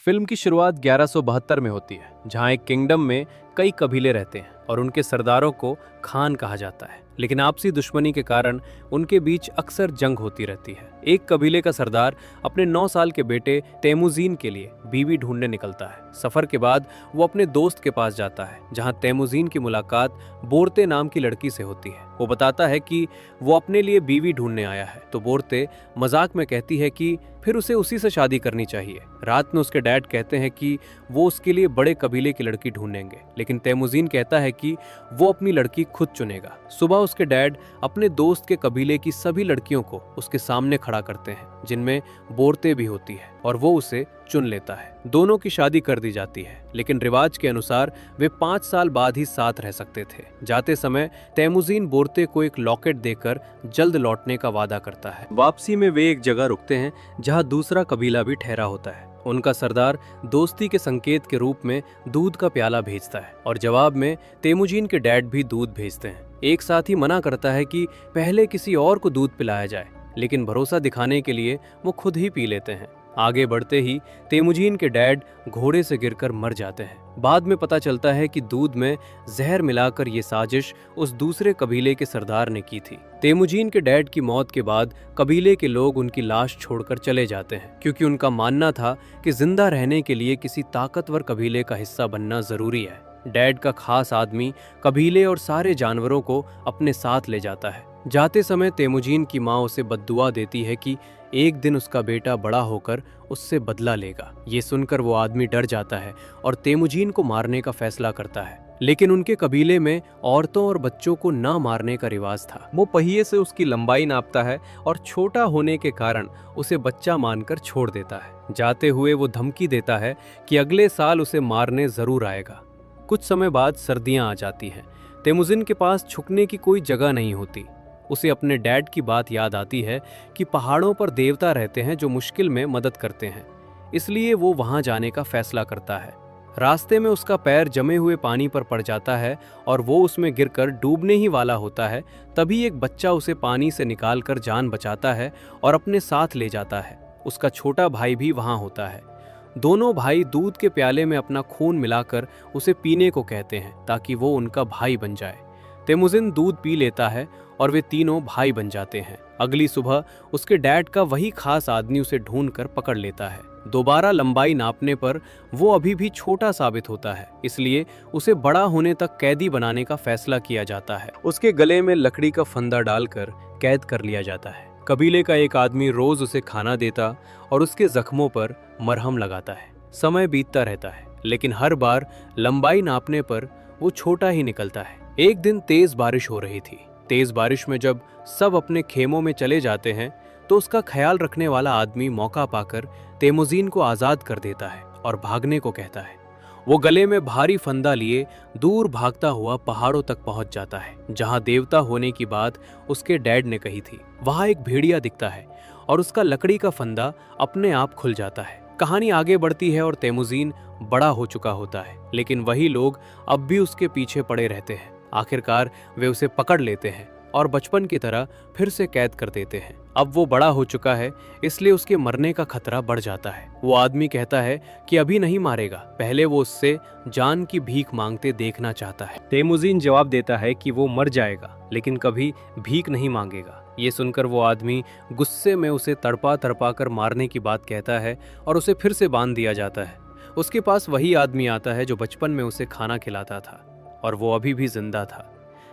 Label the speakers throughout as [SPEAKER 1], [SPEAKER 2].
[SPEAKER 1] Film की शुरुआत 1172 में होती है, जहां एक किंगडम में कई कबीले रहते हैं और उनके सरदारों को खान कहा जाता है। लेकिन आपसी दुश्मनी के कारण उनके बीच अक्सर जंग होती रहती है। एक कबीले का सरदार अपने 9 साल के बेटे तैमुजीन के लिए बीवी ढूंढने निकलता है। सफर के बाद वो अपने दोस्त के पास जाता है, जहां तैमुजीन की मुलाकात बोरते नाम की लड़की से होती है। वो बताता है कि वो अपने लिए बीवी ढूंढने आया है, तो बोरते मजाक में कहती है कि फिर उसे उसी से शादी करनी चाहिए। रात में उसके डैड कहते हैं कि वो उसके लिए बड़े कबीले की लड़की ढूंढेंगे, लेकिन तैमुजीन कहता है कि वो अपनी लड़की खुद चुनेगा। सुबह उसके डैड अपने दोस्त के कबीले की सभी लड़कियों को उसके सामने खड़ा करते हैं, जिनमें बोरते भी होती है, और वो उसे चुन लेता है। दोनों की शादी कर दी जाती है, लेकिन रिवाज के अनुसार वे 5 साल बाद ही साथ रह सकते थे। जाते समय तैमुजीन बोरते को एक लॉकेट देकर जल्द लौटने का वादा करता है। वापसी में वे एक जगह रुकते हैं जहां दूसरा कबीला भी ठहरा होता है। उनका सरदार दोस्ती के संकेत के रूप में दूध का प्याला भेजता है, और जवाब में तैमुजीन के डैड भी दूध भेजते हैं। एक साथ ही मना करता है कि पहले किसी और को दूध पिलाया जाए, लेकिन भरोसा दिखाने के लिए वो खुद ही पी लेते हैं। आगे बढ़ते ही तैमुजीन के डैड घोड़े से गिरकर मर जाते हैं। बाद में पता चलता है कि दूध में जहर मिलाकर ये साजिश उस दूसरे कबीले के सरदार ने की थी। तैमुजीन के डैड की मौत के बाद कबीले के लोग उनकी लाश छोड़कर चले जाते हैं, क्योंकि उनका मानना था कि जिंदा रहने के लिए किसी ताकतवर कबीले का हिस्सा बनना जरूरी है। डैड का खास आदमी कबीले और सारे जानवरों को अपने साथ ले जाता है। जाते समय तैमुजीन की माँ उसे बद्दुआ देती है कि एक दिन उसका बेटा बड़ा होकर उससे बदला लेगा। ये सुनकर वो आदमी डर जाता है और तैमुजीन को मारने का फैसला करता है, लेकिन उनके कबीले में औरतों और बच्चों को ना मारने का रिवाज था। वो पहिए से उसकी लंबाई नापता है और छोटा होने के कारण उसे बच्चा मानकर छोड़ देता है। जाते हुए वो धमकी देता है कि अगले साल उसे मारने जरूर आएगा। कुछ समय बाद सर्दियां आ जाती हैं। तैमुजीन के पास छुपने की कोई जगह नहीं होती। उसे अपने डैड की बात याद आती है कि पहाड़ों पर देवता रहते हैं जो मुश्किल में मदद करते हैं, इसलिए वो वहां जाने का फैसला करता है। रास्ते में उसका पैर जमे हुए पानी पर पड़ जाता है और वो उसमें गिरकर डूबने ही वाला होता है। तभी एक बच्चा उसे पानी से निकालकर जान बचाता है और अपने साथ ले जाता है। उसका छोटा भाई भी वहां होता है। दोनों भाई दूध के प्याले में अपना खून मिलाकर उसे पीने को कहते हैं, ताकि वो उनका भाई बन जाए। तैमुजीन दूध पी लेता है और वे तीनों भाई बन जाते हैं। अगली सुबह उसके डैड का वही खास आदमी उसे ढूंढकर पकड़ लेता है। दोबारा लंबाई नापने पर वो अभी भी छोटा साबित होता है, इसलिए उसे बड़ा होने तक कैदी बनाने का फैसला किया जाता है। उसके गले में लकड़ी का फंदा डालकर कैद कर लिया जाता है। कबीले का एक आदमी रोज उसे खाना देता और उसके जख्मों पर मरहम लगाता है। समय बीतता रहता है, लेकिन हर बार लंबाई नापने पर वो छोटा ही निकलता है। एक दिन तेज बारिश हो रही थी। तेज बारिश में जब सब अपने खेमों में चले जाते हैं, तो उसका ख्याल रखने वाला आदमी मौका पाकर तैमुजीन को आजाद कर देता है और भागने को कहता है। वो गले में भारी फंदा लिए दूर भागता हुआ पहाड़ों तक पहुंच जाता है, जहां देवता होने की बात उसके डैड ने कही थी। वहां एक भेड़िया दिखता है और उसका लकड़ी का फंदा अपने आप खुल जाता है। कहानी आगे बढ़ती है और तैमुजीन बड़ा हो चुका होता है, लेकिन वही लोग अब भी उसके पीछे पड़े रहते हैं। आखिरकार वे उसे पकड़ लेते हैं और बचपन की तरह फिर से कैद कर देते हैं। अब वो बड़ा हो चुका है, इसलिए उसके मरने का खतरा बढ़ जाता है। वो आदमी कहता है कि अभी नहीं मारेगा, पहले वो उससे जान की भीख मांगते देखना चाहता है। तैमुजीन जवाब देता है कि वो मर जाएगा, लेकिन कभी भीख नहीं मांगेगा। ये सुनकर वो आदमी गुस्से में उसे तड़पा तड़पा कर मारने की बात कहता है और उसे फिर से बांध दिया जाता है। उसके पास वही आदमी आता है जो बचपन में उसे खाना खिलाता था, और वो अभी भी जिंदा था।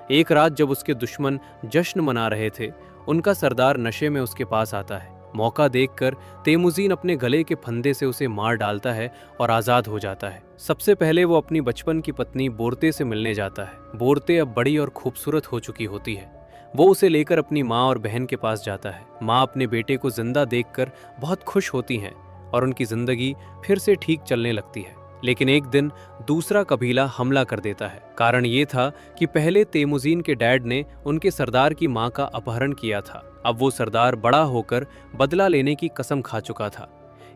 [SPEAKER 1] एक रात जब उसके दुश्मन जश्न मना रहे थे, उनका सरदार नशे में उसके पास आता है। मौका देखकर तैमुजीन अपने गले के फंदे से उसे मार डालता है और आज़ाद हो जाता है। सबसे पहले वो अपनी बचपन की पत्नी बोरते से मिलने जाता है। बोरते अब बड़ी और खूबसूरत हो चुकी होती है। वो उसे लेकर अपनी माँ और बहन के पास जाता है। माँ अपने बेटे को जिंदा देखकर बहुत खुश होती हैं और उनकी जिंदगी फिर से ठीक चलने लगती है। लेकिन एक दिन दूसरा कबीला हमला कर देता है। कारण ये था कि पहले तैमुजीन के डैड ने उनके सरदार की मां का अपहरण किया था। अब वो सरदार बड़ा होकर बदला लेने की कसम खा चुका था,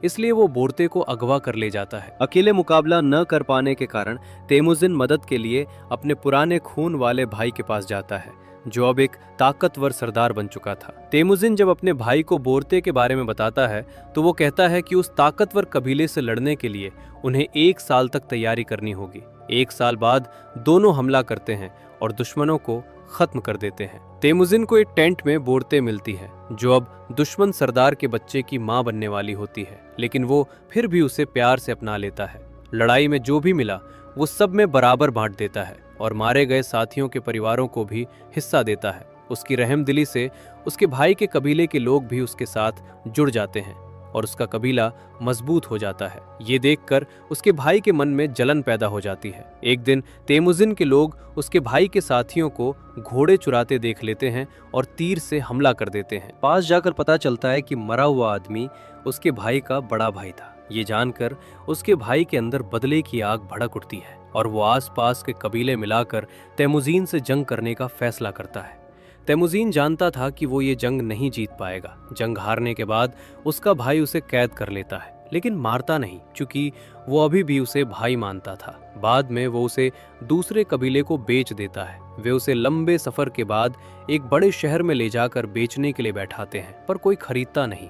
[SPEAKER 1] इसलिए वो बोरते को अगवा कर ले जाता है। अकेले मुकाबला न कर पाने के कारण तैमुजीन मदद के लिए अपने पुराने खून वाले भाई के पास जाता है, जो अब एक ताकतवर सरदार बन चुका था। तेमुजिन जब अपने भाई को बोरते के बारे में बताता है तो वो कहता है कि उस ताकतवर कबीले से लड़ने के लिए उन्हें 1 साल तक तैयारी करनी होगी। 1 साल बाद दोनों हमला करते हैं और दुश्मनों को खत्म कर देते हैं। तेमुजिन को एक टेंट में बोरते मिलती है जो अब दुश्मन सरदार के बच्चे की मां बनने वाली होती है, लेकिन वो फिर भी उसे प्यार से अपना लेता है। लड़ाई में जो भी मिला वो सब में बराबर बांट देता है और मारे गए साथियों के परिवारों को भी हिस्सा देता है। उसकी रहमदिली से उसके भाई के कबीले के लोग भी उसके साथ जुड़ जाते हैं और उसका कबीला मजबूत हो जाता है। ये देखकर उसके भाई के मन में जलन पैदा हो जाती है। एक दिन तेमुजिन के लोग उसके भाई के साथियों को घोड़े चुराते देख लेते हैं और तीर से हमला कर देते हैं। पास जाकर पता चलता है कि मरा हुआ आदमी उसके भाई का बड़ा भाई था। ये जानकर उसके भाई के अंदर बदले की आग भड़क उठती है और वो आसपास के कबीले मिलाकर तेमुजीन से जंग करने का फैसला करता है। तेमुजीन जानता था कि वो ये जंग नहीं जीत पाएगा। जंग हारने के बाद उसका भाई उसे कैद कर लेता है, लेकिन मारता नहीं, क्योंकि वो अभी भी उसे भाई मानता था। बाद में वो उसे दूसरे कबीले को बेच देता है। वे उसे लंबे सफर के बाद एक बड़े शहर में ले जाकर बेचने के लिए बैठाते हैं, पर कोई खरीदता नहीं।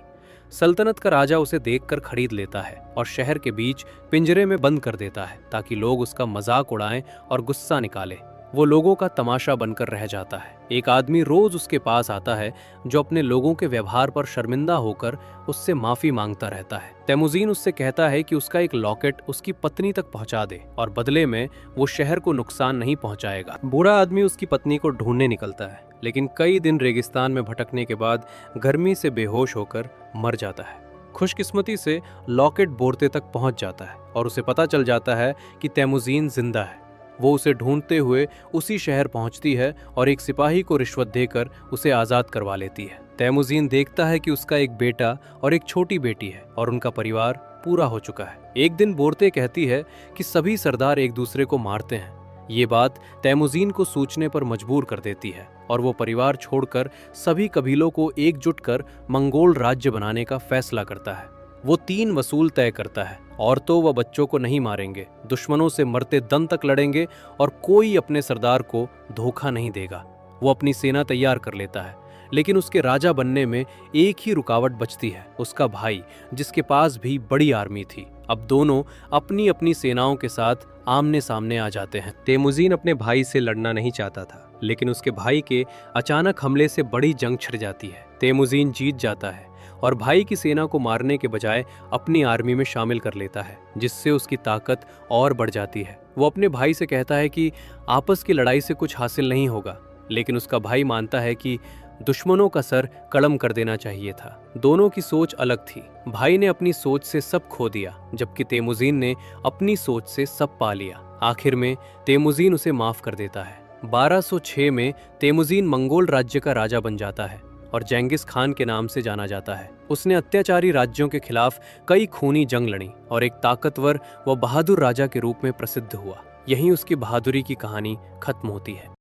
[SPEAKER 1] सल्तनत का राजा उसे देखकर खरीद लेता है और शहर के बीच पिंजरे में बंद कर देता है ताकि लोग उसका मजाक उड़ाएं और गुस्सा निकालें। वो लोगों का तमाशा बनकर रह जाता है। एक आदमी रोज उसके पास आता है जो अपने लोगों के व्यवहार पर शर्मिंदा होकर उससे माफी मांगता रहता है। तेमुजीन उससे कहता है कि उसका एक लॉकेट उसकी पत्नी तक पहुंचा दे और बदले में वो शहर को नुकसान नहीं पहुंचाएगा। बूढ़ा आदमी उसकी पत्नी को ढूंढने निकलता है, लेकिन कई दिन रेगिस्तान में भटकने के बाद गर्मी से बेहोश होकर मर जाता है। खुशकिस्मती से लॉकेट बोरते तक पहुंच जाता है और उसे पता चल जाता है कि तेमुजीन जिंदा है। वो उसे ढूंढते हुए उसी शहर पहुंचती है और एक सिपाही को रिश्वत देकर उसे आज़ाद करवा लेती है। तेमुजीन देखता है कि उसका एक बेटा और एक छोटी बेटी है और उनका परिवार पूरा हो चुका है। एक दिन बोरते कहती है कि सभी सरदार एक दूसरे को मारते हैं। ये बात तेमुजीन को सोचने पर मजबूर कर देती है और वो परिवार छोड़कर सभी कबीलों को एकजुट कर मंगोल राज्य बनाने का फैसला करता है। वो 3 वसूल तय करता है। औरतों व बच्चों को नहीं मारेंगे, दुश्मनों से मरते दम तक लड़ेंगे और कोई अपने सरदार को धोखा नहीं देगा। वो अपनी सेना तैयार कर लेता है, लेकिन उसके राजा बनने में एक ही रुकावट बचती है, उसका भाई, जिसके पास भी बड़ी आर्मी थी। अब दोनों अपनी अपनी सेनाओं के साथ आमने सामने आ जाते हैं। तेमुजीन अपने भाई से लड़ना नहीं चाहता था, लेकिन उसके भाई के अचानक हमले से बड़ी जंग छिड़ जाती है। तेमुजीन जीत जाता है और भाई की सेना को मारने के बजाय अपनी आर्मी में शामिल कर लेता है, जिससे उसकी ताकत और बढ़ जाती है। वो अपने भाई से कहता है कि आपस की लड़ाई से कुछ हासिल नहीं होगा, लेकिन उसका भाई मानता है कि दुश्मनों का सर कलम कर देना चाहिए था। दोनों की सोच अलग थी। भाई ने अपनी सोच से सब खो दिया, जबकि तेमुजीन ने अपनी सोच से सब पा लिया। आखिर में तेमुजीन उसे माफ कर देता है। 1206 में तेमुजीन मंगोल राज्य का राजा बन जाता है और जेंगिस खान के नाम से जाना जाता है। उसने अत्याचारी राज्यों के खिलाफ कई खूनी जंग लड़ी और एक ताकतवर व बहादुर राजा के रूप में प्रसिद्ध हुआ। यहीं उसकी बहादुरी की कहानी खत्म होती है।